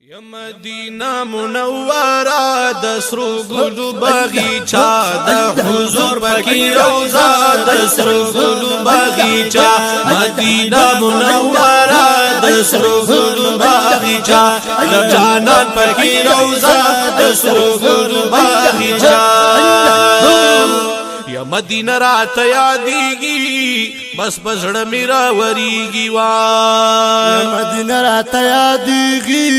یا مدینہ منورہ دسرو گلو باغیچہ د حضور پاکی روضہ دسرو گلو باغیچہ مدینہ منورہ دسرو گلو باغیچہ د جانان پاکی روضہ دسرو گلو باغیچہ یا مدینہ رات یادیگی بس بزڑ میرا وریگی وا یا مدینہ رات یادیگی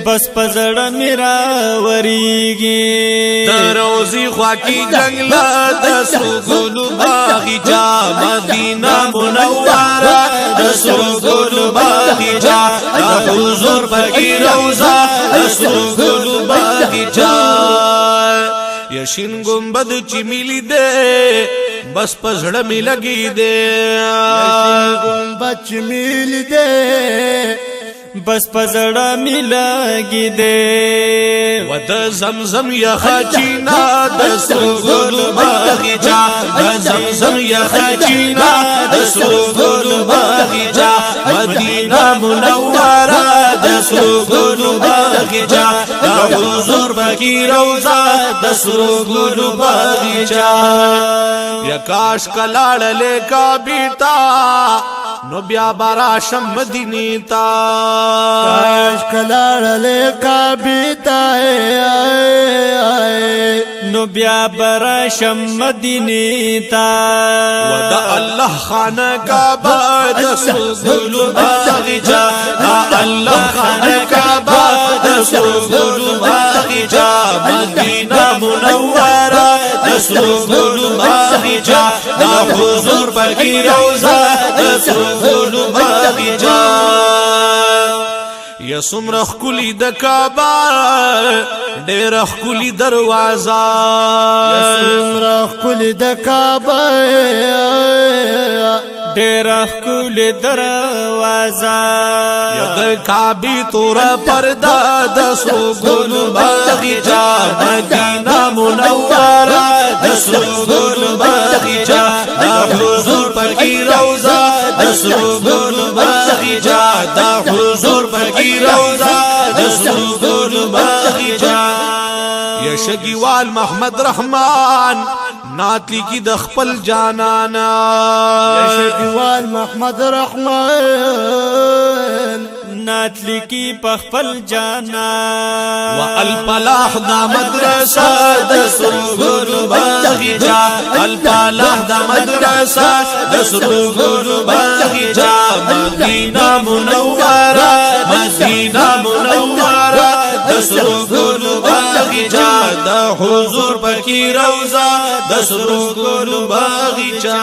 بس بزڑ میرا وریگی دروزی خواکی جنگلا دسرو گلو باغیچہ مدینہ منورہ دسرو گلو باغیچہ حضور پاکی روضہ دسرو گلو باغیچہ یشین گنبد چی ملی دے بس پزڑ می لگی دے یشین گنبد چی ملی دے بس پزڑ می لگی دے ود زمزم یا خاچینا دسرو گلو باغیچہ زمزم یا خاچینا دسرو گلو باغیچہ مدینہ منورہ دسرو گلو باغیچہ حضور پاکی روضہ دسرو گلو باغیچہ یا کاش کلاڑ لے کعبیتا نو بیا براشم مدینی تا کاش کلاڑ لے کعبیتا نو بیا براشم مدینی تا ودا اللہ خانہ کعبہ دسرو گلو باغیچہ اللہ خانہ کعبہ دسرو گلو باغیچہ مدینہ منورہ دسرو گلو باغیچہ حضور پاکی روضہ دسرو گلو باغیچہ یا سمرخ کلی د کعبہ ډیرخ کلی دروازہ یا سمرخ کلی د کعبہ ډیرخ کلی دروازہ یا د کعبی تور پردہ دسرو گلو باغیچہ مدینہ منورہ دسرو گلو باغیچہ حضور پاکی روضہ دسرو گلو باغیچہ حضور پاکی روضہ دسرو گلو باغیچہ یا شگیوال محمد رحمان ناتلی کی دخپل جانانا یا شگیوال محمد رحمان ناتلی کی پخپل جانا و الفلاح دا مدرسہ دسرو گلو باغیچہ الفلاح دا مدرسہ دسرو گلو باغیچہ مدینہ منورہ مدینہ منورہ دسرو گلو باغیچہ دا حضور پاکی روضہ دسرو گلو باغیچہ